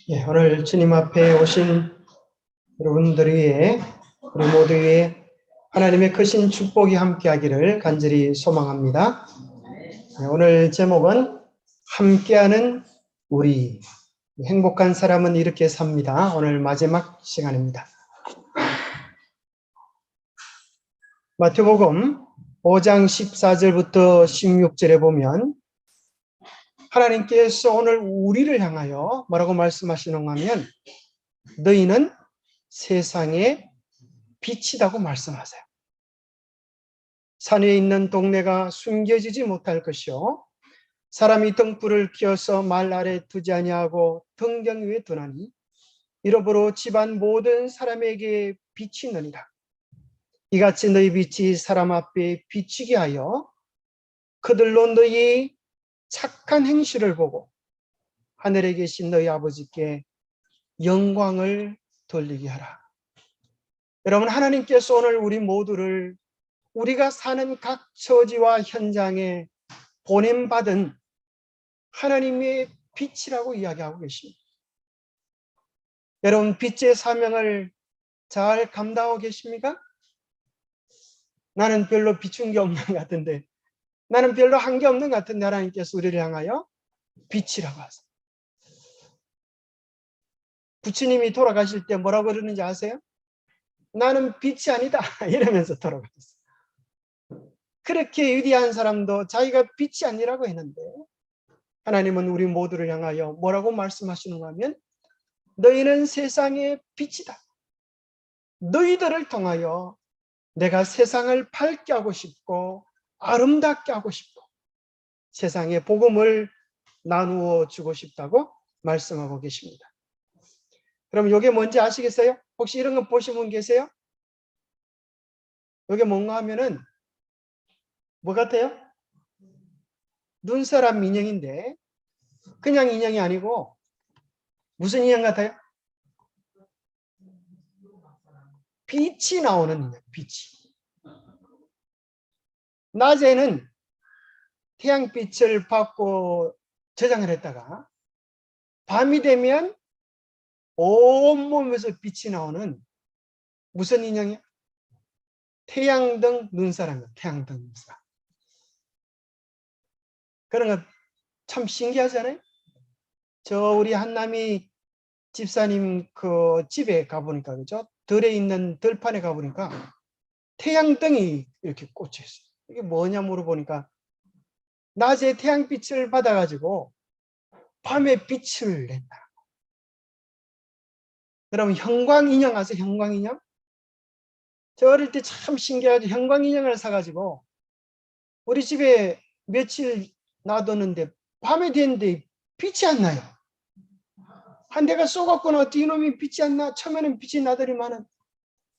예, 오늘 주님 앞에 오신 여러분들 위해 우리 모두 위해 하나님의 크신 축복이 함께하기를 간절히 소망합니다. 예, 오늘 제목은 함께하는 우리. 행복한 사람은 이렇게 삽니다. 오늘 마지막 시간입니다. 마태복음 5장 14절부터 16절에 보면 하나님께서 오늘 우리를 향하여 뭐라고 말씀하시는가 하면 너희는 세상의 빛이라고 말씀하세요. 산 위에 있는 동네가 숨겨지지 못할 것이요 사람이 등불을 켜서 말 아래 두지 아니하고 등경 위에 두나니 이러므로 집안 모든 사람에게 빛이 있느니라. 이같이 너희 빛이 사람 앞에 비치게 하여 그들로 너희 착한 행실을 보고 하늘에 계신 너희 아버지께 영광을 돌리게 하라. 여러분, 하나님께서 오늘 우리 모두를 우리가 사는 각 처지와 현장에 보냄받은 하나님의 빛이라고 이야기하고 계십니다. 여러분, 빛의 사명을 잘 감당하고 계십니까? 나는 별로 비춘 게 없는 것 같은데, 나는 별로 한 게 없는 것 같은데 하나님께서 우리를 향하여 빛이라고 하세요. 부처님이 돌아가실 때 뭐라고 그러는지 아세요? 나는 빛이 아니다 이러면서 돌아가셨어요. 그렇게 위대한 사람도 자기가 빛이 아니라고 했는데 하나님은 우리 모두를 향하여 뭐라고 말씀하시는가 하면 너희는 세상의 빛이다. 너희들을 통하여 내가 세상을 밝게 하고 싶고 아름답게 하고 싶고 세상에 복음을 나누어 주고 싶다고 말씀하고 계십니다. 그럼 이게 뭔지 아시겠어요? 혹시 이런 거 보신 분 계세요? 이게 뭔가 하면은 뭐 같아요? 눈사람 인형인데 그냥 인형이 아니고 무슨 인형 같아요? 빛이 나오는 인형, 빛이. 낮에는 태양빛을 받고 저장을 했다가 밤이 되면 온몸에서 빛이 나오는 무슨 인형이야? 태양등 눈사람이야. 태양등 눈사람. 그런 거 참 신기하잖아요. 저 우리 한남이 집사님 그 집에 가보니까 그죠? 들에 있는 들판에 가보니까 태양등이 이렇게 꽂혀 있어요. 이게 뭐냐 물어보니까 낮에 태양빛을 받아가지고 밤에 빛을 낸다. 그러면 형광인형 아세요? 형광인형? 저 어릴 때 참 신기하죠. 형광인형을 사가지고 우리 집에 며칠 놔뒀는데 밤에 됐는데 빛이 안 나요. 한 대가 쏘갔구나. 어떻게 이놈이 빛이 안 나? 처음에는 빛이 나더니만은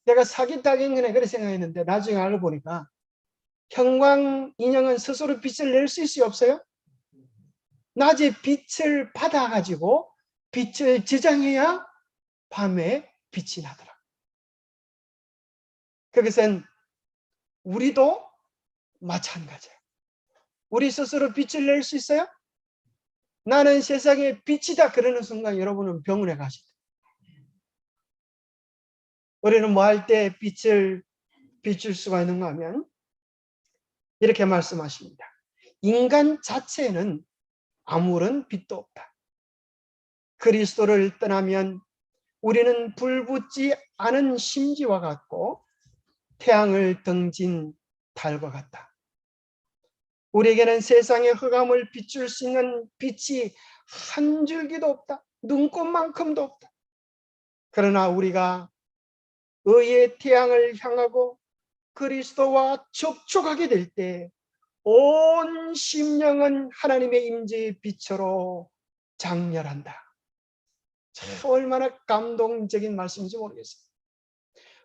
내가 사기당했네 그렇게 생각했는데 나중에 알고 보니까 형광인형은 스스로 빛을 낼 수 있어요? 없어요? 낮에 빛을 받아가지고 빛을 저장해야 밤에 빛이 나더라. 그것은 우리도 마찬가지예요. 우리 스스로 빛을 낼 수 있어요? 나는 세상의 빛이다 그러는 순간 여러분은 병원에 가시다. 우리는 뭐 할 때 빛을 비출 수가 있는가 하면 이렇게 말씀하십니다. 인간 자체는 아무런 빛도 없다. 그리스도를 떠나면 우리는 불붙지 않은 심지와 같고 태양을 등진 달과 같다. 우리에게는 세상의 흑암을 비출 수 있는 빛이 한 줄기도 없다. 눈꽃만큼도 없다. 그러나 우리가 의의 태양을 향하고 그리스도와 접촉하게 될 때 온 심령은 하나님의 임재의 빛으로 장렬한다. 참 얼마나 감동적인 말씀인지 모르겠어요.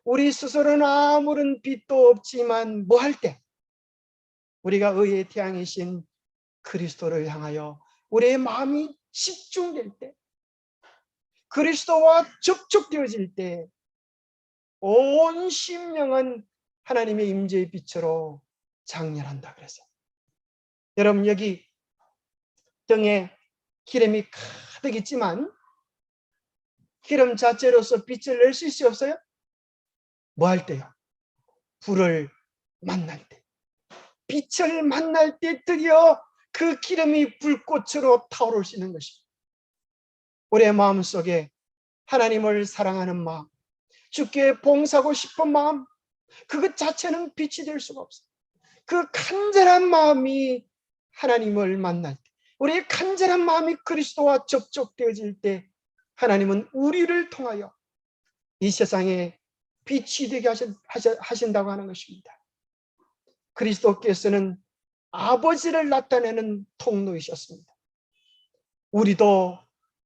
우리 스스로는 아무런 빛도 없지만 뭐 할 때 우리가 의의 태양이신 그리스도를 향하여 우리의 마음이 집중될 때 그리스도와 접촉되어질 때 온 심령은 하나님의 임재의 빛으로 장렬한다 그랬어요. 여러분 여기 등에 기름이 가득 있지만 기름 자체로서 빛을 낼 수 있어요, 없어요? 뭐 할 때요? 불을 만날 때. 빛을 만날 때 드디어 그 기름이 불꽃으로 타오를 수 있는 것입니다. 우리의 마음속에 하나님을 사랑하는 마음, 주께 봉사하고 싶은 마음, 그것 자체는 빛이 될 수가 없어요. 그 간절한 마음이 하나님을 만날 때, 우리의 간절한 마음이 그리스도와 접촉되어질 때 하나님은 우리를 통하여 이 세상에 빛이 되게 하신다고 하는 것입니다. 그리스도께서는 아버지를 나타내는 통로이셨습니다. 우리도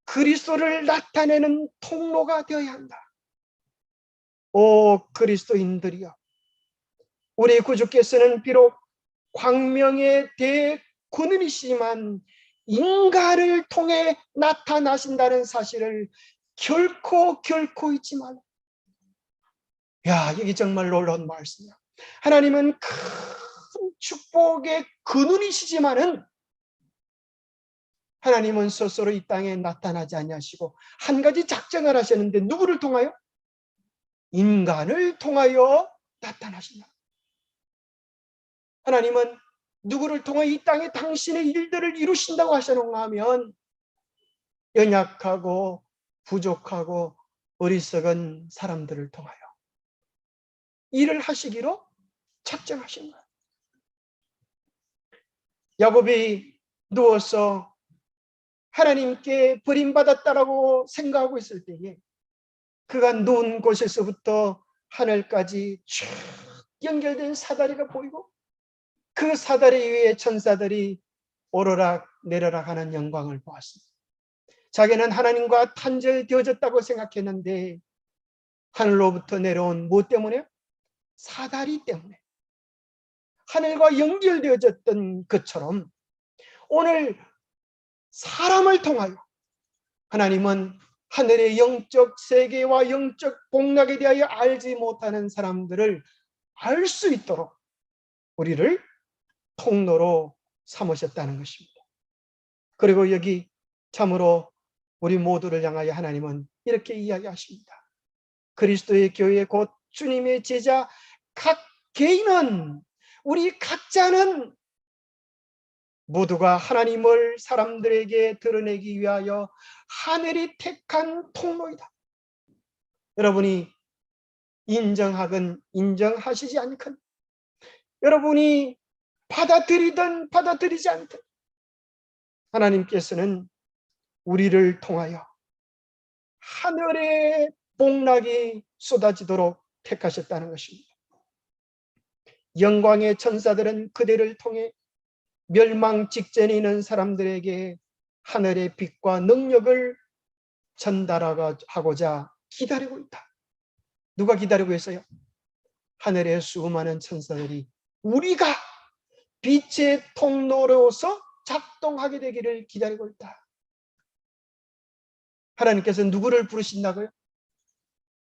그리스도를 나타내는 통로가 되어야 한다. 오 그리스도인들이여, 우리 구주께서는 비록 광명의 대군인이시지만 인간을 통해 나타나신다는 사실을 결코 잊지 말라. 야, 이게 정말 놀라운 말씀이야. 하나님은 큰 축복의 근원이시지만은 하나님은 스스로 이 땅에 나타나지 아니하시고 한 가지 작정을 하셨는데 누구를 통하여? 인간을 통하여 나타나신다. 하나님은 누구를 통해 이 땅에 당신의 일들을 이루신다고 하시는가 하면 연약하고 부족하고 어리석은 사람들을 통하여 일을 하시기로 작정하신 거예요. 야곱이 누워서 하나님께 버림받았다라고 생각하고 있을 때에 그가 누운 곳에서부터 하늘까지 쭉 연결된 사다리가 보이고 그 사다리 위에 천사들이 오르락 내려락 하는 영광을 보았습니다. 자기는 하나님과 단절되어졌다고 생각했는데 하늘로부터 내려온 무엇 때문에? 사다리 때문에. 하늘과 연결되어졌던 것처럼 오늘 사람을 통하여 하나님은 하늘의 영적 세계와 영적 복락에 대하여 알지 못하는 사람들을 알 수 있도록 우리를 통로로 삼으셨다는 것입니다. 그리고 여기 참으로 우리 모두를 향하여 하나님은 이렇게 이야기하십니다. 그리스도의 교회 곧 주님의 제자 각 개인은, 우리 각자는 모두가 하나님을 사람들에게 드러내기 위하여 하늘이 택한 통로이다. 여러분이 인정하건 인정하시지 않건, 여러분이 받아들이든 받아들이지 않든 하나님께서는 우리를 통하여 하늘의 복락이 쏟아지도록 택하셨다는 것입니다. 영광의 천사들은 그대를 통해 멸망 직전에 있는 사람들에게 하늘의 빛과 능력을 전달하고자 기다리고 있다. 누가 기다리고 있어요? 하늘의 수많은 천사들이 우리가 빛의 통로로서 작동하게 되기를 기다리고 있다. 하나님께서 누구를 부르신다고요?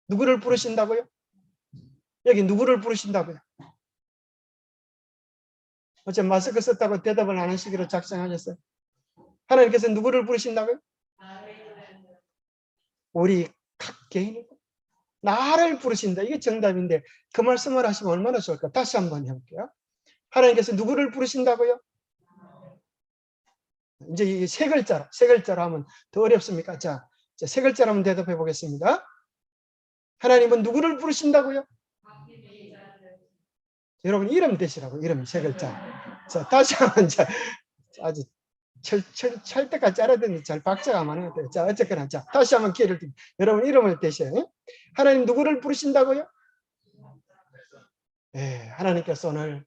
누구를 부르신다고요? 여기 누구를 부르신다고요? 어째 마스크 썼다고 대답을 안 하시기로 작정하셨어요? 하나님께서 누구를 부르신다고요? 우리 각 개인을, 나를 부르신다. 이게 정답인데 그 말씀을 하시면 얼마나 좋을까? 다시 한번 해볼게요. 하나님께서 누구를 부르신다고요? 이제 이 세 글자로 하면 더 어렵습니까? 자, 세 글자로 한번 대답해 보겠습니다. 하나님은 누구를 부르신다고요? 여러분 이름 대시라고. 이름 세 글자. 자, 다시 한번. 자, 아주 찰 때까지 알아듣는데 잘 박자가 많은 것 같아요. 자, 어쨌거나 자, 다시 한번 기회를 드립니다. 여러분 이름을 대셔요. 하나님 누구를 부르신다고요? 네, 하나님께서 오늘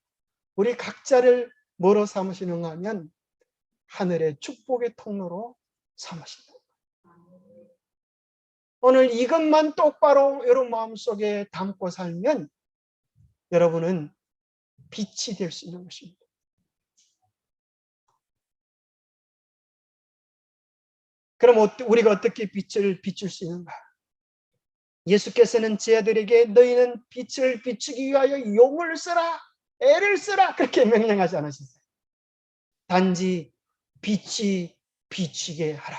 우리 각자를 뭐로 삼으시는가 하면 하늘의 축복의 통로로 삼으신다. 오늘 이것만 똑바로 여러분 마음속에 담고 살면 여러분은 빛이 될 수 있는 것입니다. 그럼 우리가 어떻게 빛을 비출 수 있는가? 예수께서는 제 아들에게 너희는 빛을 비추기 위하여 용을 써라, 애를 써라 그렇게 명령하지 않으셨어요. 단지 빛이 비추게 하라.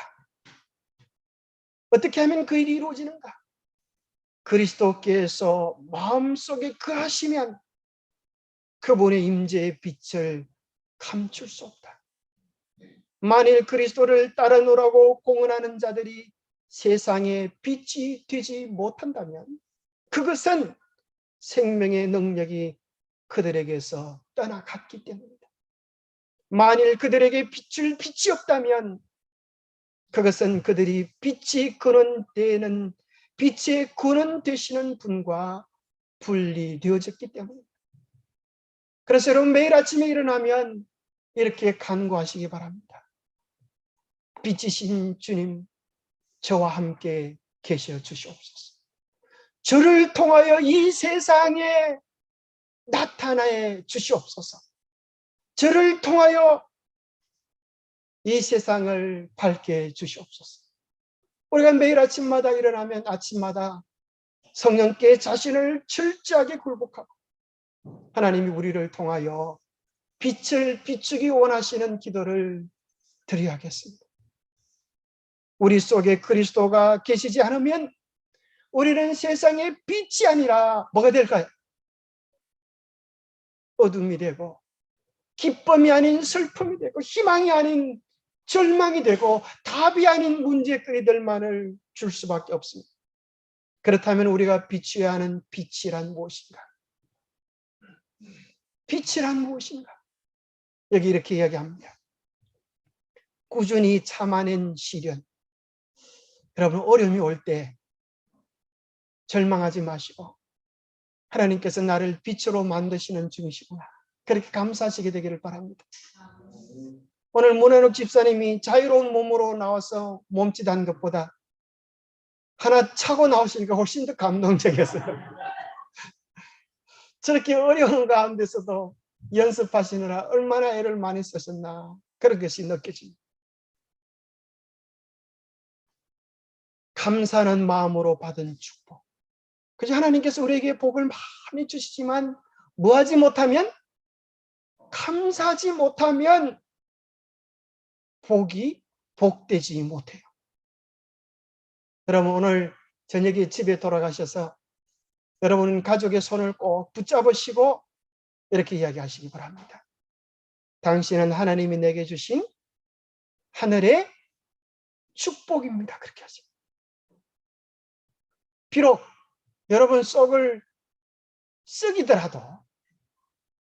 어떻게 하면 그 일이 이루어지는가? 그리스도께서 마음속에 거하시면 그분의 임재의 빛을 감출 수 없다. 만일 그리스도를 따르노라고 공언하는 자들이 세상에 빛이 되지 못한다면 그것은 생명의 능력이 그들에게서 떠나갔기 때문입니다. 만일 그들에게 비출 빛이 없다면 그것은 그들이 빛이 근원되는 빛의 근원 되시는 분과 분리되어졌기 때문입니다. 그래서 여러분 매일 아침에 일어나면 이렇게 간구하시기 바랍니다. 빛이신 주님, 저와 함께 계셔 주시옵소서. 저를 통하여 이 세상에 나타내 주시옵소서. 저를 통하여 이 세상을 밝게 주시옵소서. 우리가 매일 아침마다 일어나면 아침마다 성령께 자신을 철저하게 굴복하고 하나님이 우리를 통하여 빛을 비추기 원하시는 기도를 드려야겠습니다. 우리 속에 그리스도가 계시지 않으면 우리는 세상의 빛이 아니라 뭐가 될까요? 어둠이 되고 기쁨이 아닌 슬픔이 되고 희망이 아닌 절망이 되고 답이 아닌 문제거리들만을 줄 수밖에 없습니다. 그렇다면 우리가 비추어야 하는 빛이란 무엇인가? 빛이란 무엇인가? 여기 이렇게 이야기합니다. 꾸준히 참아낸 시련. 여러분 어려움이 올 때 절망하지 마시고 하나님께서 나를 빛으로 만드시는 중이시구나. 그렇게 감사하시게 되기를 바랍니다. 오늘 문현욱 집사님이 자유로운 몸으로 나와서 몸짓한 것보다 하나 차고 나오시니까 훨씬 더 감동적이었어요. 저렇게 어려운 가운데서도 연습하시느라 얼마나 애를 많이 쓰셨나 그런 것이 느껴집니다. 감사하는 마음으로 받은 축복. 그래서 하나님께서 우리에게 복을 많이 주시지만 뭐하지 못하면 감사하지 못하면 복이 복되지 못해요. 여러분 오늘 저녁에 집에 돌아가셔서 여러분 가족의 손을 꼭 붙잡으시고 이렇게 이야기하시기 바랍니다. 당신은 하나님이 내게 주신 하늘의 축복입니다. 그렇게 하십니다. 비록 여러분 속을 썩이더라도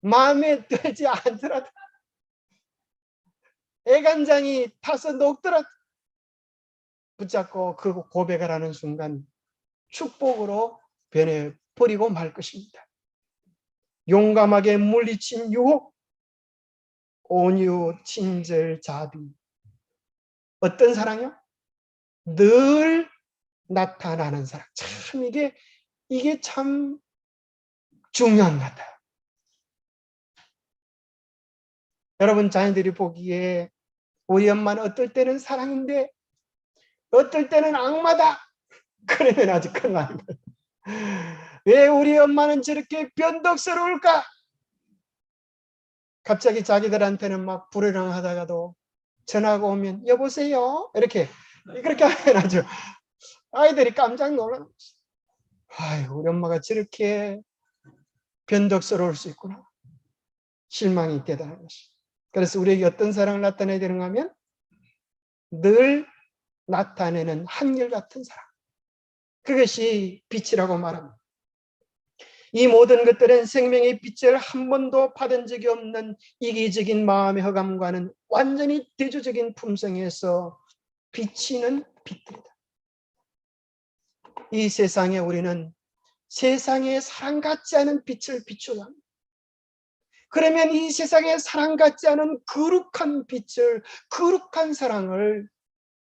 마음에 들지 않더라도 애간장이 타서 녹더라도 붙잡고 그 고백을 하는 순간 축복으로 변해버리고 말 것입니다. 용감하게 물리친 유혹, 온유, 친절, 자비. 어떤 사랑이요? 늘 나타나는 사랑. 참 이게 참 중요한 것 같아요. 여러분 자녀들이 보기에 우리 엄마는 어떨 때는 사랑인데 어떨 때는 악마다. 그러면 아주 큰 말입니다. 왜 우리 엄마는 저렇게 변덕스러울까? 갑자기 자기들한테는 막 불효령하다가도 전화가 오면 여보세요? 그렇게 하면 아주 아이들이 깜짝 놀라는 거지. 아유, 우리 엄마가 저렇게 변덕스러울 수 있구나. 실망이 대단한 것이. 그래서 우리에게 어떤 사랑을 나타내야 되는가 하면 늘 나타내는 한결같은 사랑. 그것이 빛이라고 말합니다. 이 모든 것들은 생명의 빛을 한 번도 받은 적이 없는 이기적인 마음의 허감과는 완전히 대조적인 품성에서 비치는 빛들이다. 이 세상에 우리는 세상에 사랑 같지 않은 빛을 비추어야 합니다. 그러면 이 세상에 사랑 같지 않은 거룩한 빛을, 거룩한 사랑을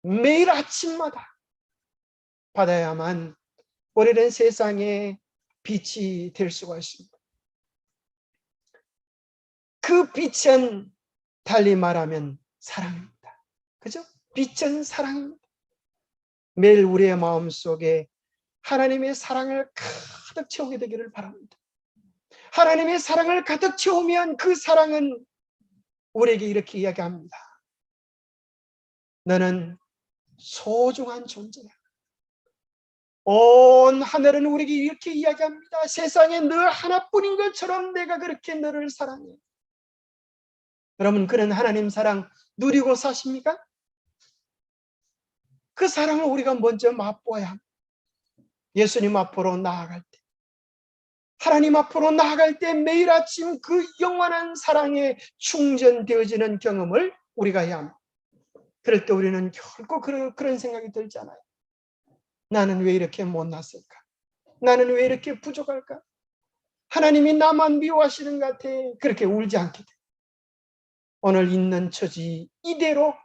매일 아침마다 받아야만 우리는 세상에 빛이 될 수가 있습니다. 그 빛은 달리 말하면 사랑입니다. 그죠? 빛은 사랑입니다. 매일 우리의 마음속에 하나님의 사랑을 가득 채우게 되기를 바랍니다. 하나님의 사랑을 가득 채우면 그 사랑은 우리에게 이렇게 이야기합니다. 너는 소중한 존재야. 온 하늘은 우리에게 이렇게 이야기합니다. 세상에 너 하나뿐인 것처럼 내가 그렇게 너를 사랑해. 여러분, 그런 하나님 사랑 누리고 사십니까? 그 사랑을 우리가 먼저 맛보아야 합니다. 예수님 앞으로 나아갈 때, 하나님 앞으로 나아갈 때 매일 아침 그 영원한 사랑에 충전되어지는 경험을 우리가 해야 합니다. 그럴 때 우리는 결코 그런 생각이 들지 않아요. 나는 왜 이렇게 못났을까? 나는 왜 이렇게 부족할까? 하나님이 나만 미워하시는 것 같아. 그렇게 울지 않게 돼. 오늘 있는 처지 이대로,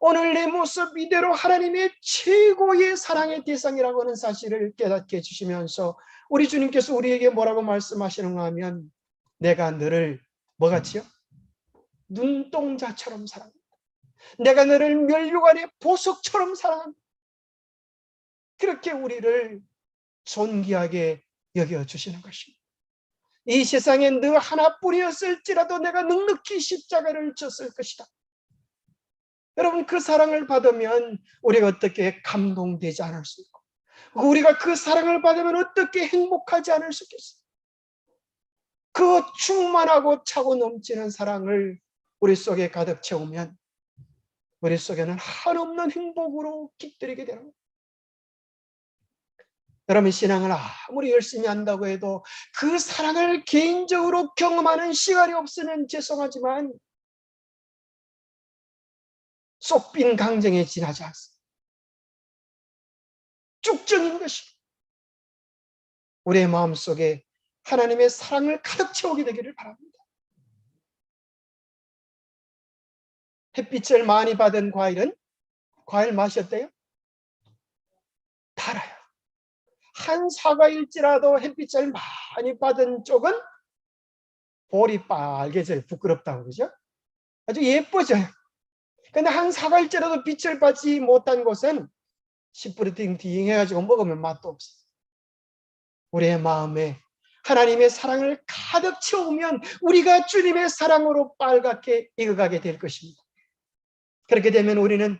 오늘 내 모습 이대로 하나님의 최고의 사랑의 대상이라고 하는 사실을 깨닫게 해주시면서 우리 주님께서 우리에게 뭐라고 말씀하시는가 하면, 내가 너를 뭐같이요? 눈동자처럼 사랑한다. 내가 너를 면류관의 보석처럼 사랑한다. 그렇게 우리를 존귀하게 여겨주시는 것입니다. 이 세상에 너 하나뿐이었을지라도 내가 넉넉히 십자가를 졌을 것이다. 여러분, 그 사랑을 받으면 우리가 어떻게 감동되지 않을 수 있고, 우리가 그 사랑을 받으면 어떻게 행복하지 않을 수 있겠어요. 그 충만하고 차고 넘치는 사랑을 우리 속에 가득 채우면 우리 속에는 한없는 행복으로 깃들이게 되는 거예요. 여러분, 신앙을 아무리 열심히 한다고 해도 그 사랑을 개인적으로 경험하는 시간이 없으면 죄송하지만 쏙 빈 강정에 지나지 않습니다. 쭉정인 것입니다. 우리의 마음속에 하나님의 사랑을 가득 채우게 되기를 바랍니다. 햇빛을 많이 받은 과일 맛이 어때요? 달아요. 한 사과일지라도 햇빛을 많이 받은 쪽은 볼이 빨개져요. 부끄럽다고 그러죠? 아주 예뻐져요. 근데 한 사과일지라도 빛을 받지 못한 곳은 시뿌리팅팅 해가지고 먹으면 맛도 없어요. 우리의 마음에 하나님의 사랑을 가득 채우면 우리가 주님의 사랑으로 빨갛게 익어가게 될 것입니다. 그렇게 되면 우리는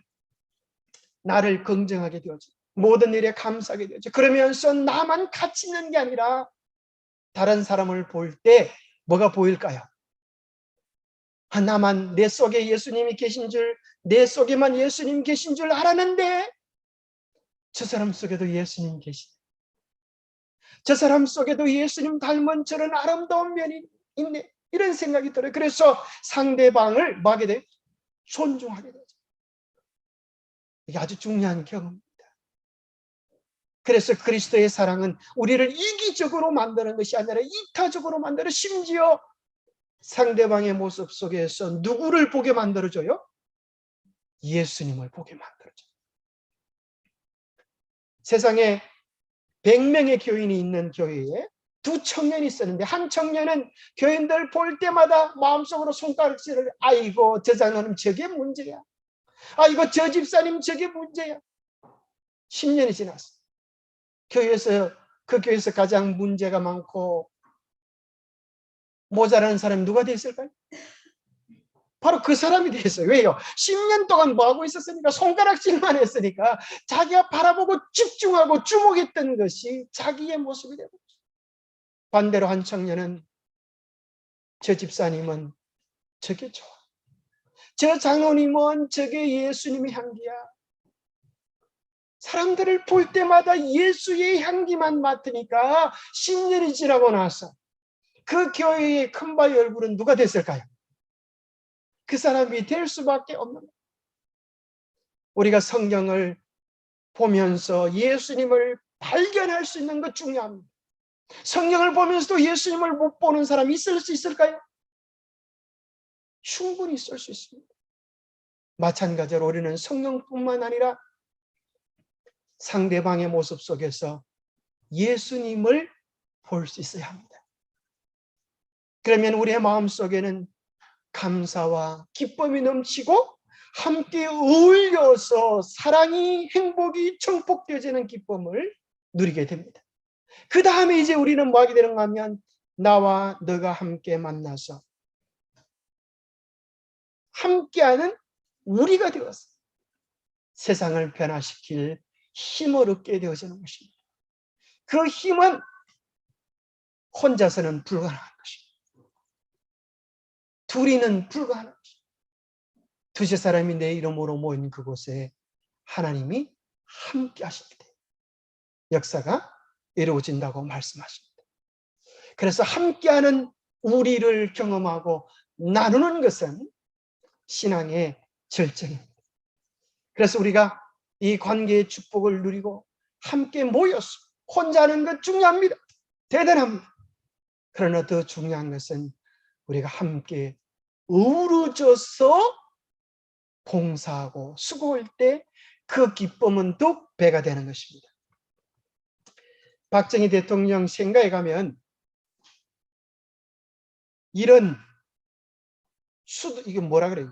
나를 긍정하게 되어져, 모든 일에 감사하게 되어져. 그러면서 나만 가치 있는 게 아니라 다른 사람을 볼 때 뭐가 보일까요? 나만 내 속에 예수님이 계신 줄, 내 속에만 예수님 계신 줄 알았는데 저 사람 속에도 예수님 계시네. 저 사람 속에도 예수님 닮은 저런 아름다운 면이 있네. 이런 생각이 들어요. 그래서 상대방을 뭐 하게 돼요? 존중하게 되죠. 이게 아주 중요한 경험입니다. 그래서 그리스도의 사랑은 우리를 이기적으로 만드는 것이 아니라 이타적으로 만들어, 심지어 상대방의 모습 속에서 누구를 보게 만들어줘요? 예수님을 보게 만들어줘요. 세상에 100명의 교인이 있는 교회에 두 청년이 있었는데, 한 청년은 교인들 볼 때마다 마음속으로 손가락질을, 아이고 저 장로님 저게 문제야, 아이고 저 집사님 저게 문제야. 10년이 지났어. 그 교회에서 가장 문제가 많고 모자라는 사람이 누가 됐을까요? 바로 그 사람이 됐어요. 왜요? 10년 동안 뭐하고 있었으니까? 손가락질만 했으니까. 자기가 바라보고 집중하고 주목했던 것이 자기의 모습이 되고, 반대로 한 청년은, 저 집사님은 저게 좋아, 저 장로님은 저게 예수님의 향기야. 사람들을 볼 때마다 예수의 향기만 맡으니까 10년이 지나고 나서 그 교회의 큰바위 얼굴은 누가 됐을까요? 그 사람이 될 수밖에 없는 거예요. 우리가 성경을 보면서 예수님을 발견할 수 있는 것 중요합니다. 성경을 보면서도 예수님을 못 보는 사람이 있을 수 있을까요? 충분히 있을 수 있습니다. 마찬가지로 우리는 성경뿐만 아니라 상대방의 모습 속에서 예수님을 볼 수 있어야 합니다. 그러면 우리의 마음속에는 감사와 기쁨이 넘치고 함께 어울려서 사랑이, 행복이 정복되어지는 기쁨을 누리게 됩니다. 그 다음에 이제 우리는 뭐 하게 되는가 하면, 나와 너가 함께 만나서 함께하는 우리가 되어서 세상을 변화시킬 힘을 얻게 되어지는 것입니다. 그 힘은 혼자서는 불가능한 것입니다. 둘이는 불가능한 것입니다. 두세 사람이 내 이름으로 모인 그곳에 하나님이 함께 하실 때 역사가 이루어진다고 말씀하십니다. 그래서 함께하는 우리를 경험하고 나누는 것은 신앙의 절정입니다. 그래서 우리가 이 관계의 축복을 누리고 함께 모여서 혼자 하는 것 중요합니다. 대단합니다. 그러나 더 중요한 것은 우리가 함께 어우러져서 봉사하고 수고할 때 그 기쁨은 더욱 배가 되는 것입니다. 박정희 대통령 생가에 가면 이런 이게 뭐라 그래요?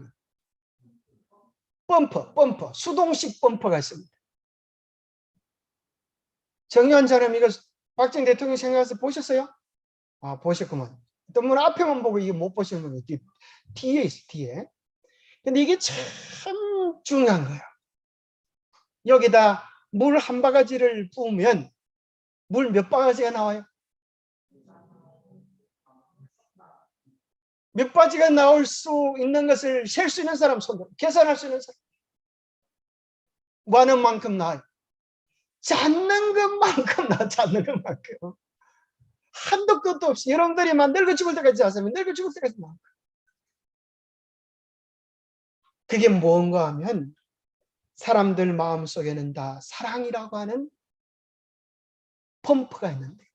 범퍼, 수동식 범퍼가 있습니다. 정의원 사람 이거 박정희 대통령 생가에서 보셨어요? 아, 보셨구만. 또 문 앞에만 보고 이게 못 보시는 분이 뒤에 있어, 뒤에. 근데 이게 참 중요한 거예요. 여기다 물 한 바가지를 부으면 물 몇 바가지가 나와요? 몇 바가지가 나올 수 있는 것을 셀 수 있는 사람 손으로 계산할 수 있는 사람. 많은 만큼 나와요. 잡는 것만큼 나 잡는 것만큼. 한도 끝도 없이 여러분들이만 늙어 죽을 때까지 하시면 늙어 죽을 때까지 나와요. 그게 뭔가 하면 사람들 마음속에는 다 사랑이라고 하는 펌프가 있는데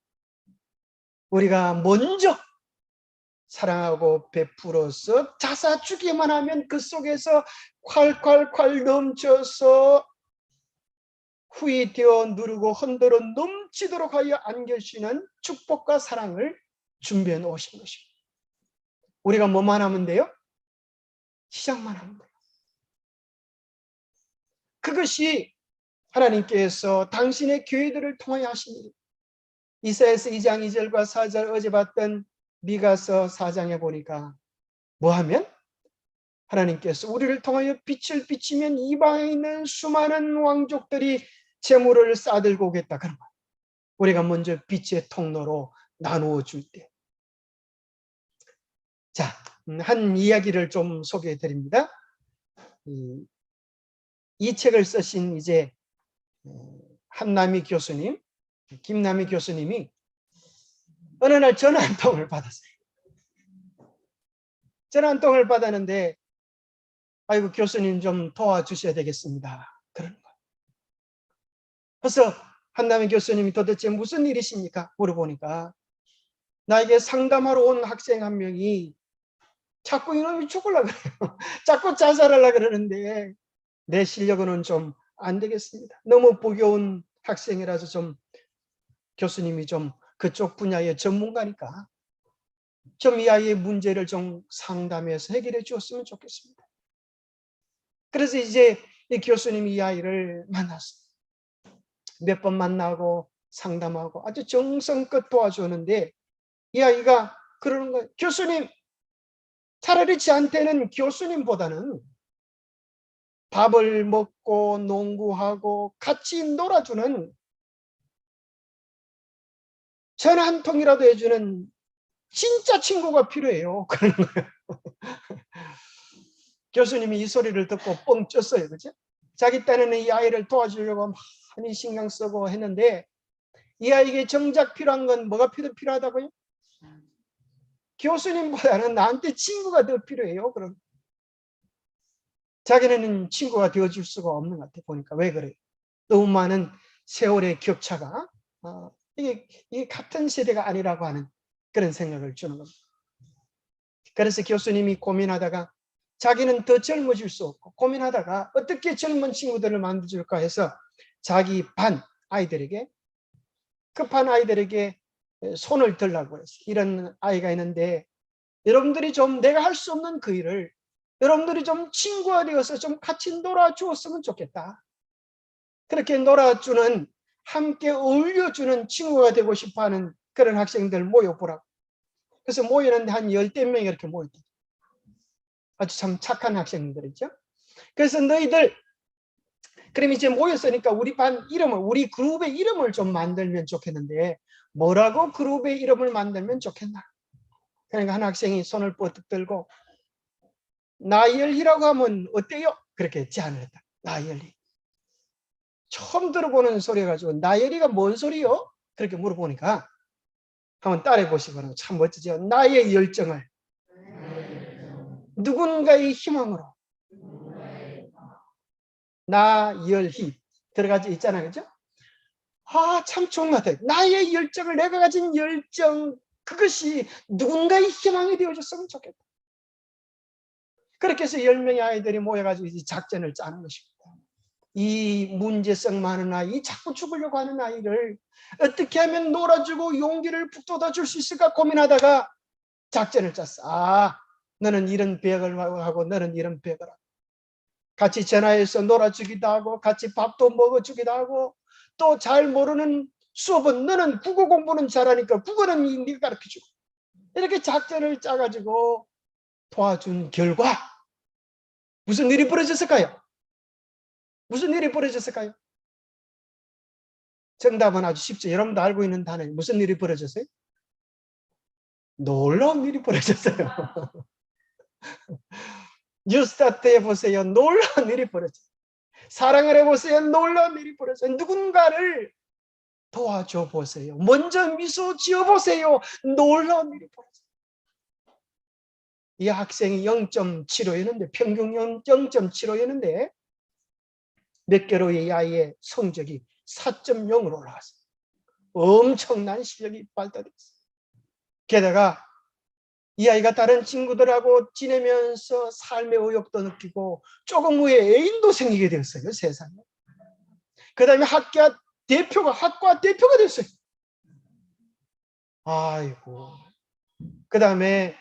우리가 먼저 사랑하고 베풀어서 자사주기만 하면 그 속에서 콸콸콸 넘쳐서 후이 되어 누르고 흔들어 넘치도록 하여 안겨주시는 축복과 사랑을 준비해 놓으신 것입니다. 우리가 뭐만 하면 돼요? 시작만 하면 돼요. 그것이 하나님께서 당신의 교회들을 통하여 하신 일입니다. 이사야서 2장 2절과 4절 어제 봤던 미가서 4장에 보니까 뭐하면 하나님께서 우리를 통하여 빛을 비치면 이방에 있는 수많은 왕족들이 재물을 싸들고 오겠다. 그런 거예요. 우리가 먼저 빛의 통로로 나누어 줄 때. 자, 한 이야기를 좀 소개해 드립니다. 이 책을 쓰신 이제 한남희 교수님, 김남희 교수님이 어느 날 전화 한 통을 받았어요. 전화 한 통을 받았는데 아이고 교수님 좀 도와주셔야 되겠습니다. 그러는 거예요. 그래서 한남희 교수님이 도대체 무슨 일이십니까? 물어보니까 나에게 상담하러 온 학생 한 명이 자꾸 이놈이 죽으려고 그래요. 자꾸 자살하려고 그러는데 내 실력으로는 좀 안 되겠습니다. 너무 버거운 학생이라서 좀 교수님이 좀 그쪽 분야의 전문가니까 좀 이 아이의 문제를 좀 상담해서 해결해 주었으면 좋겠습니다. 그래서 이제 이 교수님이 이 아이를 만났어요. 몇 번 만나고 상담하고 아주 정성껏 도와주는데 이 아이가 그러는 거예요. 교수님, 차라리 저한테는 교수님보다는 밥을 먹고 농구하고 같이 놀아주는 전화 한 통이라도 해주는 진짜 친구가 필요해요. 그러는 거예요. 교수님이 이 소리를 듣고 뻥 쪘어요. 그죠? 자기 딴에는 이 아이를 도와주려고 많이 신경 쓰고 했는데 이 아이에게 정작 필요한 건 뭐가 필요하다고요? 교수님보다는 나한테 친구가 더 필요해요. 그럼 자기는 친구가 되어줄 수가 없는 것 같아 보니까. 왜 그래요? 너무 많은 세월의 격차가 이게 같은 세대가 아니라고 하는 그런 생각을 주는 겁니다. 그래서 교수님이 고민하다가 자기는 더 젊어질 수 없고 고민하다가 어떻게 젊은 친구들을 만들어줄까 해서 자기 반 아이들에게 급한 아이들에게 손을 들라고 했어요. 이런 아이가 있는데 여러분들이 좀 내가 할 수 없는 그 일을 여러분들이 좀 친구가 되어서 좀 같이 놀아주었으면 좋겠다. 그렇게 놀아주는 함께 어울려주는 친구가 되고 싶어하는 그런 학생들 모여보라고. 그래서 모이는데 한 10대 명이 이렇게 모였대요. 아주 참 착한 학생들이죠. 그래서 너희들 그럼 이제 모였으니까 우리 반 이름을, 우리 그룹의 이름을 좀 만들면 좋겠는데 뭐라고 그룹의 이름을 만들면 좋겠나? 그러니까 한 학생이 손을 뻗뜩 들고 나열이라고 하면 어때요? 그렇게 제안을 했다. 나열이. 처음 들어보는 소리 가지고 나열이가 뭔 소리요? 그렇게 물어보니까 한번 따라해 보시고 참 멋지죠. 나의 열정을 누군가의 희망으로 나열희 들어가지 있잖아요. 그죠? 아, 참 좋은 것 같아요. 나의 열정을, 내가 가진 열정, 그것이 누군가의 희망이 되어줬으면 좋겠다. 그렇게 해서 10명의 아이들이 모여가지고 이 작전을 짜는 것입니다. 이 문제성 많은 아이, 자꾸 죽으려고 하는 아이를 어떻게 하면 놀아주고 용기를 북돋아 줄 수 있을까 고민하다가 작전을 짰어. 아, 너는 이런 배역을 하고 너는 이런 배역을 하고. 같이 전화해서 놀아주기도 하고 같이 밥도 먹어주기도 하고 또 잘 모르는 수업은 너는 국어 공부는 잘하니까 국어는 네가 가르쳐주고 이렇게 작전을 짜가지고 도와준 결과 무슨 일이 벌어졌을까요? 무슨 일이 벌어졌을까요? 정답은 아주 쉽죠. 여러분도 알고 있는 단어예요. 무슨 일이 벌어졌어요? 놀라운 일이 벌어졌어요. 뉴스타트 해보세요. 놀라운 일이 벌어졌어요. 사랑을 해보세요. 놀라운 일이 벌어졌어요. 누군가를 도와줘 보세요. 먼저 미소 지어보세요. 놀라운 일이 벌어졌어요. 이 학생이 0.75였는데 평균 0.75였는데 몇 개월 후에 이 아이의 성적이 4.0으로 올라갔어요. 엄청난 실력이 발달했어요. 게다가 이 아이가 다른 친구들하고 지내면서 삶의 의욕도 느끼고 조금 후에 애인도 생기게 되었어요. 세상에. 그 다음에 학과 대표가 됐어요. 아이고. 그 다음에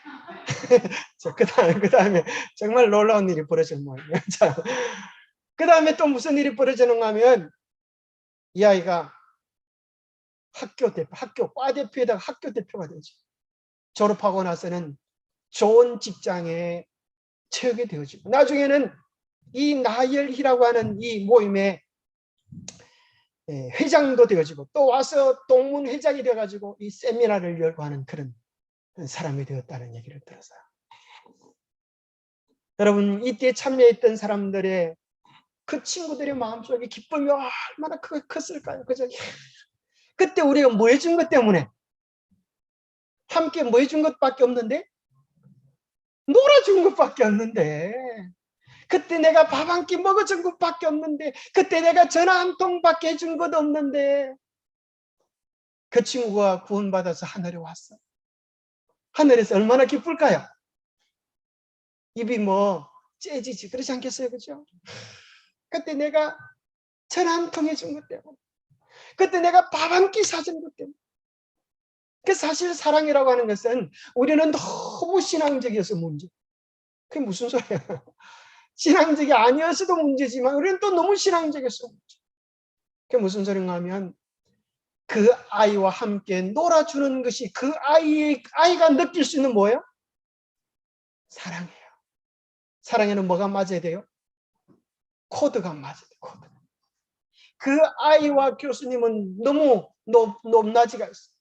정말 놀라운 일이 벌어진 모양이에요. 그 다음에 또 무슨 일이 벌어지는가 하면 이 아이가 과 대표에다가 학교 대표가 되죠. 졸업하고 나서는 좋은 직장에 채우게 되어지고 나중에는 이 나열희라고 하는 이 모임의 회장도 되어지고 또 와서 동문회장이 되어가지고 이 세미나를 열고 하는 그런 사람이 되었다는 얘기를 들었어요. 여러분 이때 참여했던 사람들의 그 친구들의 마음속에 기쁨이 얼마나 컸을까요? 그죠? 그때 우리가 뭐 해준 것 때문에 함께 뭐 해준 것밖에 없는데 놀아준 것밖에 없는데 그때 내가 밥 한 끼 먹어준 것밖에 없는데 그때 내가 전화 한 통밖에 해준 것 없는데 그 친구가 구원받아서 하늘에 왔어. 하늘에서 얼마나 기쁠까요? 입이 뭐 째지지 그렇지 않겠어요? 그죠? 그때 내가 전화 한 통 해준 것 때문에 그때 내가 밥 한 끼 사준 것 때문에 그 사실 사랑이라고 하는 것은 우리는 너무 신앙적이어서 문제. 그게 무슨 소리야? 신앙적이 아니어서도 문제지만 우리는 또 너무 신앙적이어서 문제. 그게 무슨 소린가 하면 그 아이와 함께 놀아주는 것이 그 아이가 느낄 수 있는 뭐예요? 사랑이에요. 사랑에는 뭐가 맞아야 돼요? 코드가 맞아야 돼요. 코드. 그 아이와 교수님은 너무 높낮이가 있어요.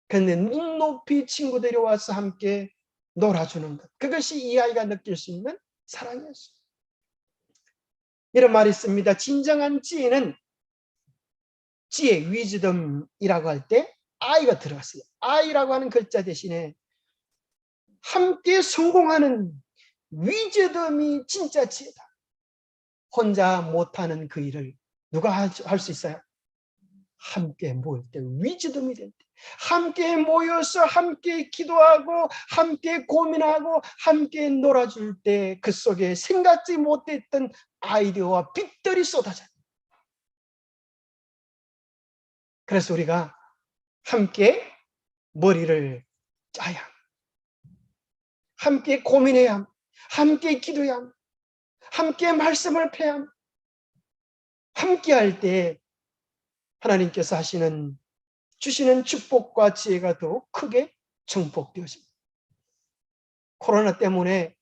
그런데 눈높이 친구들이 와서 함께 놀아주는 것. 그것이 이 아이가 느낄 수 있는 사랑이었어요. 이런 말이 있습니다. 진정한 지혜는 지혜, 위즈덤이라고 할 때 I가 들어갔어요. I라고 하는 글자 대신에 함께 성공하는 위즈덤이 진짜 지혜다. 혼자 못하는 그 일을 누가 할 수 있어요? 함께 모일 때, 위즈덤이 될 때, 함께 모여서 함께 기도하고 함께 고민하고 함께 놀아줄 때 그 속에 생각지 못했던 아이디어와 빛들이 쏟아져요. 그래서 우리가 함께 머리를 짜야 합니다. 함께 고민해야 합니다. 함께 기도해야 합니다. 함께 말씀을 펴야 합니다. 함께 할 때 하나님께서 주시는 축복과 지혜가 더욱 크게 증폭되어집니다. 코로나 때문에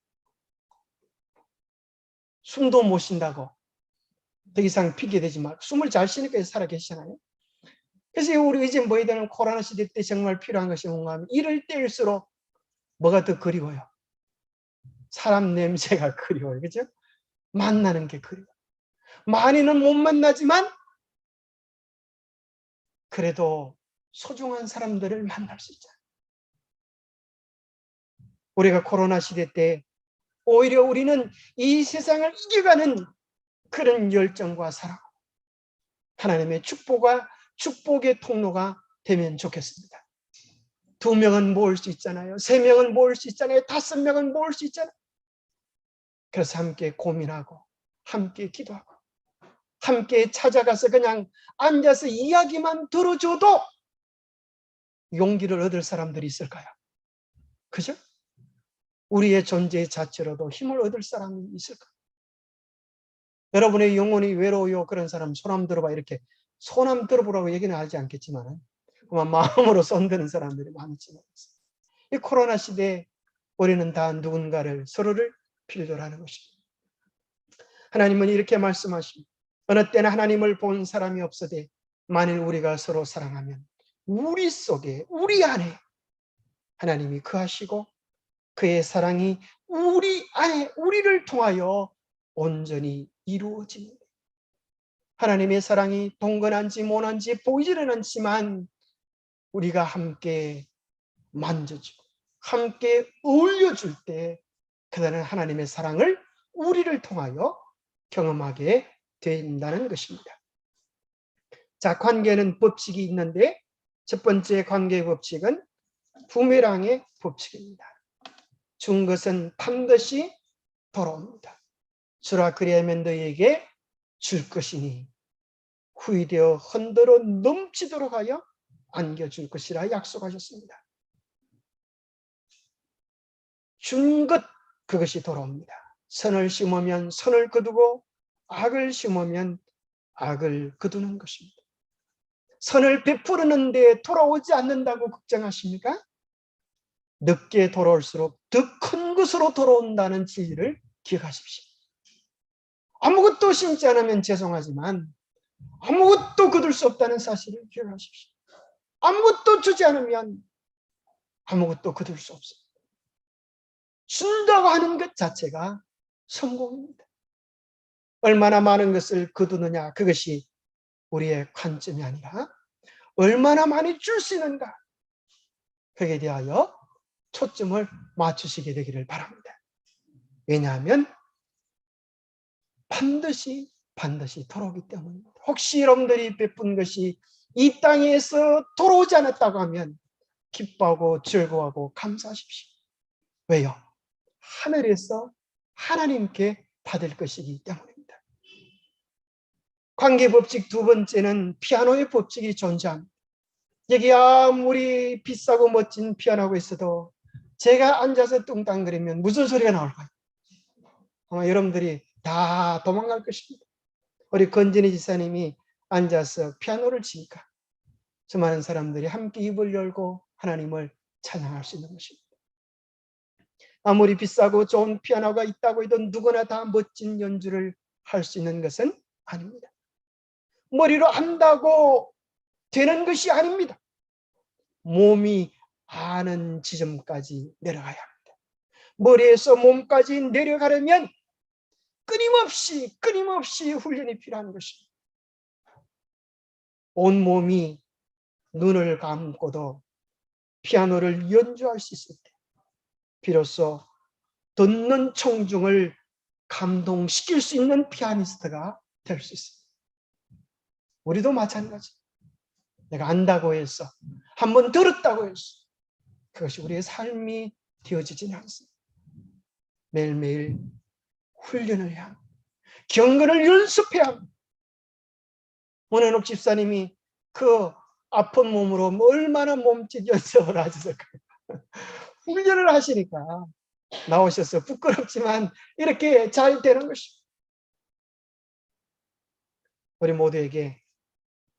숨도 못 쉰다고 더 이상 핑계 대지 말고 숨을 잘 쉬니까 살아 계시잖아요. 그래서 우리 이제 뭐에 대한 코로나 시대 때 정말 필요한 것이 뭔가 하면 이럴 때일수록 뭐가 더 그리워요? 사람 냄새가 그리워요. 그죠? 만나는 게 그리워요. 많이는 못 만나지만 그래도 소중한 사람들을 만날 수 있잖아요. 우리가 코로나 시대 때 오히려 우리는 이 세상을 이겨가는 그런 열정과 사랑, 하나님의 축복의 통로가 되면 좋겠습니다. 2명은 모을 수 있잖아요. 3명은 모을 수 있잖아요. 5명은 모을 수 있잖아요. 그래서 함께 고민하고 함께 기도하고 함께 찾아가서 그냥 앉아서 이야기만 들어줘도 용기를 얻을 사람들이 있을까요? 그죠? 우리의 존재 자체로도 힘을 얻을 사람이 있을까요? 여러분의 영혼이 외로워요. 그런 사람 손 한번 들어봐. 이렇게 손 한번 들어보라고 얘기는 하지 않겠지만 그만 마음으로 손드는 사람들이 많지. 이 코로나 시대에 우리는 다 누군가를 서로를 필요로 하는 것입니다. 하나님은 이렇게 말씀하십니다. 어느 때는 하나님을 본 사람이 없어도 만일 우리가 서로 사랑하면 우리 속에 우리 안에 하나님이 거하시고 그의 사랑이 우리 안에 우리를 통하여 온전히 이루어집니다. 하나님의 사랑이 동건한지 못한지 보이지는 않지만 우리가 함께 만져주고 함께 어울려줄 때 그들은 하나님의 사랑을 우리를 통하여 경험하게 된다는 것입니다. 자, 관계는 법칙이 있는데 첫 번째 관계의 법칙은 부메랑의 법칙입니다. 준 것은 반드시 돌아옵니다. 주라 그리하면 너희에게 줄 것이니 후이되어 흔들어 넘치도록 하여 안겨줄 것이라 약속하셨습니다. 준 것, 그것이 돌아옵니다. 선을 심으면 선을 거두고 악을 심으면 악을 거두는 것입니다. 선을 베푸르는데 돌아오지 않는다고 걱정하십니까? 늦게 돌아올수록 더 큰 것으로 돌아온다는 진리를 기억하십시오. 아무것도 심지 않으면 죄송하지만 아무것도 거둘 수 없다는 사실을 기억하십시오. 아무것도 주지 않으면 아무것도 거둘 수 없습니다. 준다고 하는 것 자체가 성공입니다. 얼마나 많은 것을 거두느냐, 그것이 우리의 관점이 아니라 얼마나 많이 줄 수 있는가, 거기에 대하여 초점을 맞추시게 되기를 바랍니다. 왜냐하면 반드시 돌아오기 때문입니다. 혹시 여러분들이 베푼 것이 이 땅에서 돌아오지 않았다고 하면 기뻐하고 즐거워하고 감사하십시오. 왜요? 하늘에서 하나님께 받을 것이기 때문입니다. 관계법칙 두 번째는 피아노의 법칙이 존재합니다. 여기 아무리 비싸고 멋진 피아노가 있어도 제가 앉아서 뚱땅거리면 무슨 소리가 나올까요? 아마 여러분들이 다 도망갈 것입니다. 우리 건진희 지사님이 앉아서 피아노를 치니까 수많은 사람들이 함께 입을 열고 하나님을 찬양할 수 있는 것입니다. 아무리 비싸고 좋은 피아노가 있다고 해도 누구나 다 멋진 연주를 할 수 있는 것은 아닙니다. 머리로 안다고 되는 것이 아닙니다. 몸이 아는 지점까지 내려가야 합니다. 머리에서 몸까지 내려가려면 끊임없이 훈련이 필요한 것입니다. 온몸이 눈을 감고도 피아노를 연주할 수 있을 때 비로소 듣는 청중을 감동시킬 수 있는 피아니스트가 될 수 있습니다. 우리도 마찬가지. 내가 안다고 해서, 한번 들었다고 해서 그것이 우리의 삶이 되어지지는 않습니다. 매일매일 훈련을 해야 합니다. 경건을 연습해야 합니다. 원현옥 집사님이 그 아픈 몸으로 얼마나 몸짓 연습을 하셨을까요? 훈련을 하시니까 나오셔서 부끄럽지만 이렇게 잘 되는 것입니다. 우리 모두에게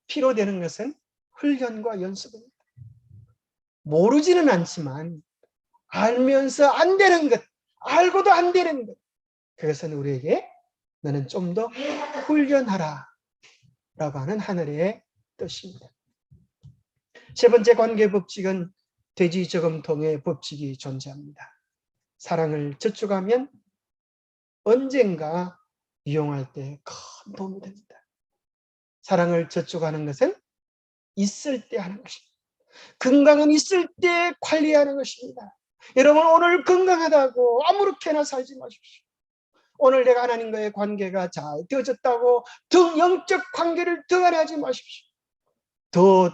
필요되는 것은 훈련과 연습입니다. 모르지는 않지만 알면서 안 되는 것, 알고도 안 되는 것, 그것은 우리에게 너는 좀 더 훈련하라 라고 하는 하늘의 뜻입니다. 세 번째 관계 법칙은 돼지 저금통의 법칙이 존재합니다. 사랑을 저축하면 언젠가 이용할 때 큰 도움이 됩니다. 사랑을 저축하는 것은 있을 때 하는 것입니다. 건강은 있을 때 관리하는 것입니다. 여러분, 오늘 건강하다고 아무렇게나 살지 마십시오. 오늘 내가 하나님과의 관계가 잘 되어졌다고 더 영적 관계를 등한하지 마십시오. 더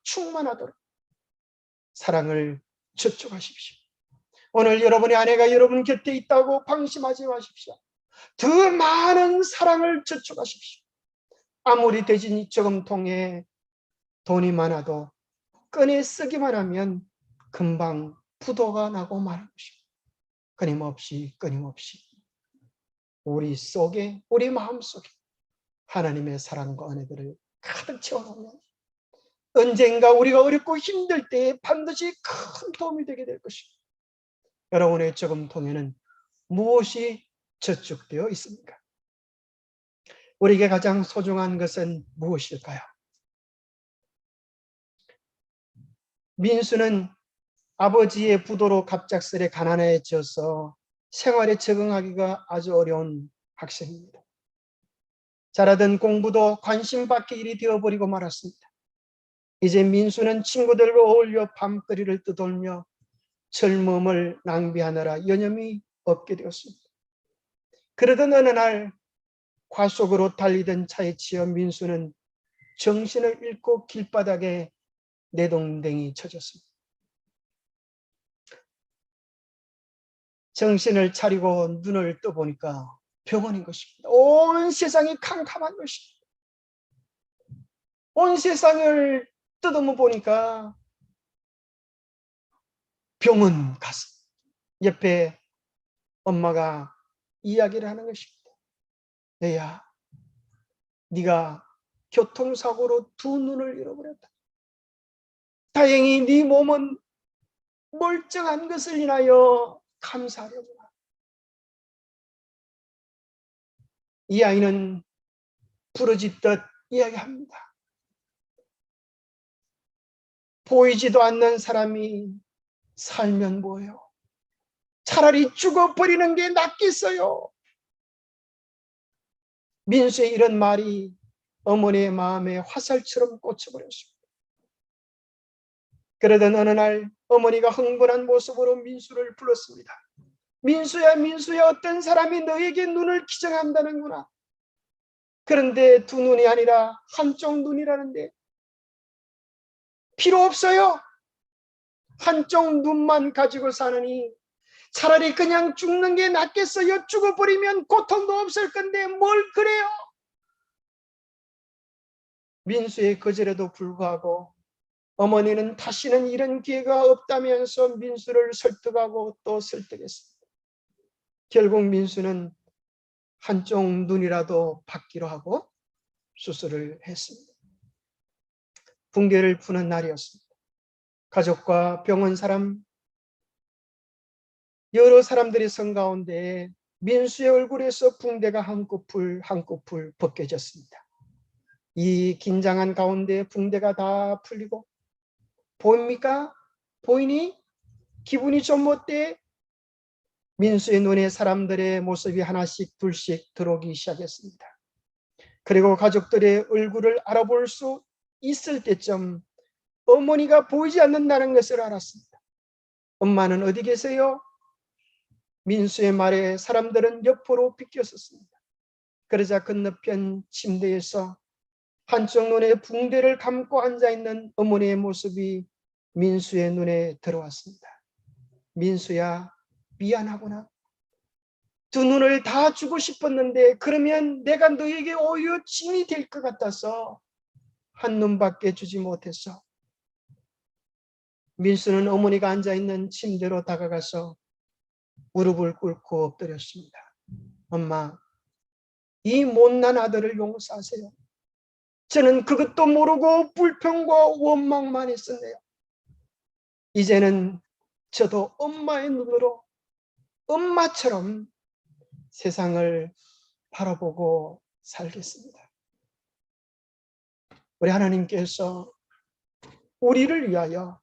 충만하도록 사랑을 저축하십시오. 오늘 여러분의 아내가 여러분 곁에 있다고 방심하지 마십시오. 더 많은 사랑을 저축하십시오. 아무리 돼지 저금통에 돈이 많아도 꺼내 쓰기만 하면 금방 부도가 나고 마는 것입니다. 끊임없이 우리 속에, 우리 마음속에 하나님의 사랑과 은혜들을 가득 채워놓으면 언젠가 우리가 어렵고 힘들 때에 반드시 큰 도움이 되게 될 것입니다. 여러분의 저금통에는 무엇이 저축되어 있습니까? 우리에게 가장 소중한 것은 무엇일까요? 민수는 아버지의 부도로 갑작스레 가난해져서 생활에 적응하기가 아주 어려운 학생입니다. 잘하던 공부도 관심 밖의 일이 되어버리고 말았습니다. 이제 민수는 친구들과 어울려 밤거리를 떠돌며 젊음을 낭비하느라 여념이 없게 되었습니다. 그러던 어느 날 과속으로 달리던 차에 치여 민수는 정신을 잃고 길바닥에 내동댕이 쳐졌습니다. 정신을 차리고 눈을 떠보니까 병원인 것입니다. 온 세상이 캄캄한 것입니다. 온 세상을 뜯어보 보니까 병원 갔습니다. 옆에 엄마가 이야기를 하는 것입니다. 애야, 네가 교통사고로 두 눈을 잃어버렸다. 다행히 네 몸은 멀쩡한 것을 인하여 감사하려구나. 이 아이는 부르짖듯 이야기합니다. 보이지도 않는 사람이 살면 뭐예요? 차라리 죽어버리는 게 낫겠어요. 민수의 이런 말이 어머니의 마음에 화살처럼 꽂혀버렸습니다. 그러던 어느 날 어머니가 흥분한 모습으로 민수를 불렀습니다. 민수야, 민수야, 어떤 사람이 너에게 눈을 기증한다는구나. 그런데 두 눈이 아니라 한쪽 눈이라는데 필요 없어요. 한쪽 눈만 가지고 사느니 차라리 그냥 죽는 게 낫겠어요. 죽어버리면 고통도 없을 건데 뭘 그래요? 민수의 거절에도 불구하고 어머니는 다시는 이런 기회가 없다면서 민수를 설득하고 또 설득했습니다. 결국 민수는 한쪽 눈이라도 받기로 하고 수술을 했습니다. 붕괴를 푸는 날이었습니다. 가족과 병원 사람, 여러 사람들이 선 가운데 민수의 얼굴에서 붕대가 한꺼풀 벗겨졌습니다. 이 긴장한 가운데 붕대가 다 풀리고 보입니까? 보이니? 기분이 좀 어때? 민수의 눈에 사람들의 모습이 하나씩 둘씩 들어오기 시작했습니다. 그리고 가족들의 얼굴을 알아볼 수 있을 때쯤 어머니가 보이지 않는다는 것을 알았습니다. 엄마는 어디 계세요? 민수의 말에 사람들은 옆으로 비껴섰습니다. 그러자 건너편 침대에서 한쪽 눈에 붕대를 감고 앉아있는 어머니의 모습이 민수의 눈에 들어왔습니다. 민수야, 미안하구나. 두 눈을 다 주고 싶었는데 그러면 내가 너에게 오히려 짐이 될 것 같아서 한 눈밖에 주지 못했어. 민수는 어머니가 앉아있는 침대로 다가가서 무릎을 꿇고 엎드렸습니다. 엄마, 이 못난 아들을 용서하세요. 저는 그것도 모르고 불평과 원망만 했었네요. 이제는 저도 엄마의 눈으로 엄마처럼 세상을 바라보고 살겠습니다. 우리 하나님께서 우리를 위하여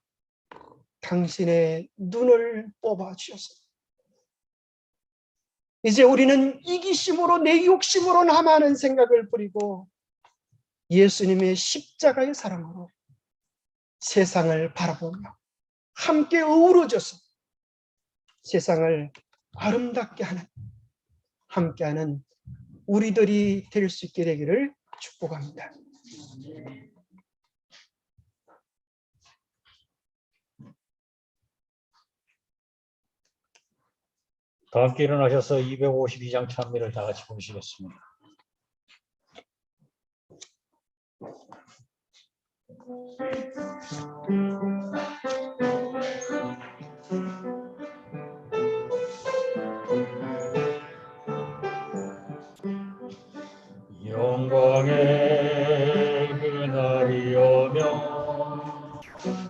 당신의 눈을 뽑아 주셨습니다. 이제 우리는 이기심으로 내 욕심으로 남아하는 생각을 버리고 예수님의 십자가의 사랑으로 세상을 바라보며 함께 어우러져서 세상을 아름답게 하는 함께하는 우리들이 될 수 있게 되기를 축복합니다. 다 함께 일어나셔서 252장 찬미를 다 같이 부르시겠습니다. 영광의 그날이 오면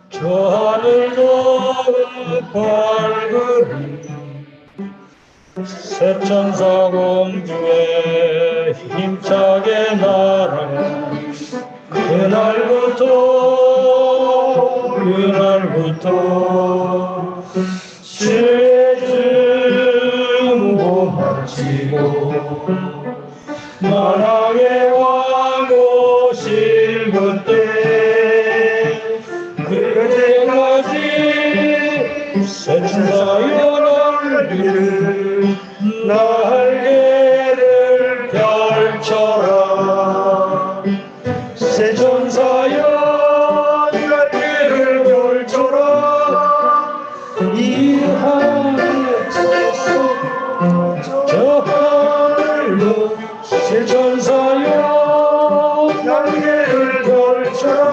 저 하늘도 밝으리 새 천사 공중에 힘차게 날아 그날부터 주의 증거 마치고 만왕의 왕 오실 그때까지 새 천사 열흘 날개를 펼쳐라 새 천사여 날개를 펼쳐라 이 하늘에서 저 하늘로 새 천사여 날개를 펼쳐라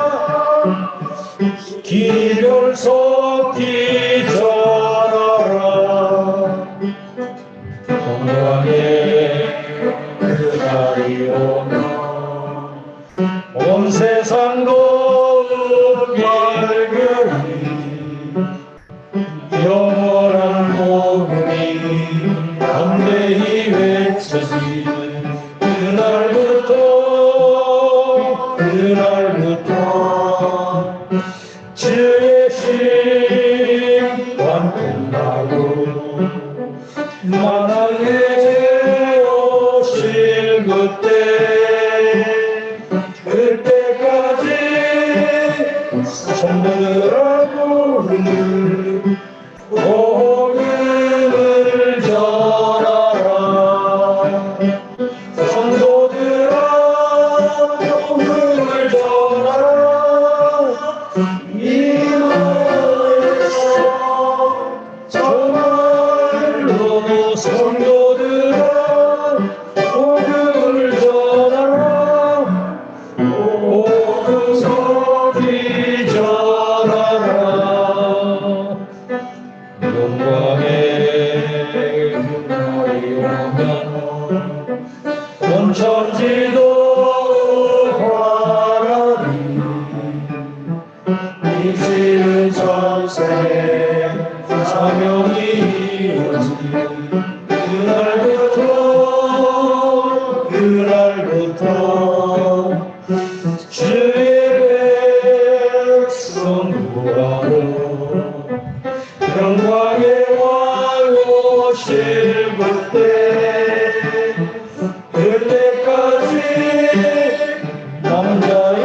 기별 섞이 전하라 영광의 그날이 오면 온 세상도 밝으리 영원한 복음이 담대히 외쳐지는 그날부터 주의 심판 끝나고 만왕에 오실 그때까지 성도들하고 복음을 전하라 성도들아 복음을 전하라 이 마을에서 정말로 성도들아 복음을 전하라 복음 속이 전하라 영광의 그날이 오면 온 천지도 환하리 이치는 천세 사명이 이루어진 그날부터 주의 백성 구하러 영광의 왕 오실 그때까지 남자여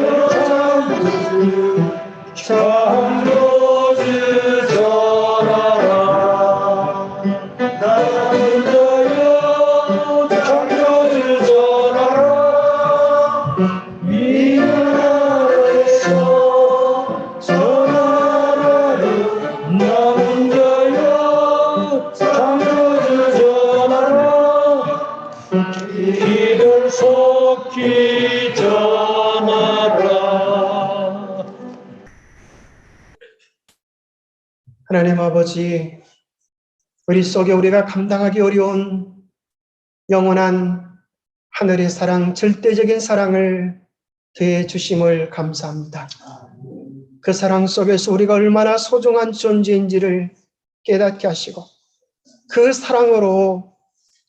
창조주 전하라 남자여 창조주 전하라 이 나라에서 전하라 남자여 창조주 전하라 기별 속히 전하라. 하나님 아버지, 우리 속에 우리가 감당하기 어려운 영원한 하늘의 사랑, 절대적인 사랑을 더해 주심을 감사합니다. 그 사랑 속에서 우리가 얼마나 소중한 존재인지를 깨닫게 하시고 그 사랑으로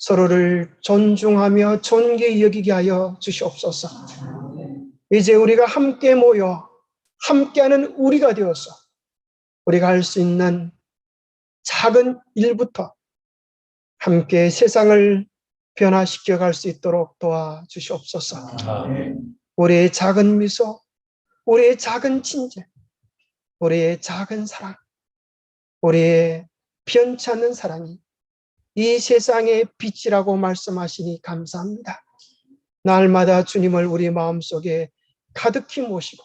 서로를 존중하며 존귀히 여기게 하여 주시옵소서. 이제 우리가 함께 모여 함께하는 우리가 되어서 우리가 할 수 있는 작은 일부터 함께 세상을 변화시켜 갈 수 있도록 도와주시옵소서. 우리의 작은 미소, 우리의 작은 친절, 우리의 작은 사랑, 우리의 변치 않는 사랑이 이 세상의 빛이라고 말씀하시니 감사합니다. 날마다 주님을 우리 마음속에 가득히 모시고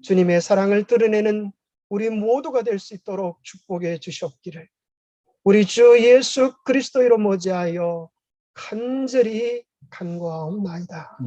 주님의 사랑을 드러내는 우리 모두가 될 수 있도록 축복해 주시옵기를 우리 주 예수 그리스도로 모자하여 간절히 간구하옵나이다.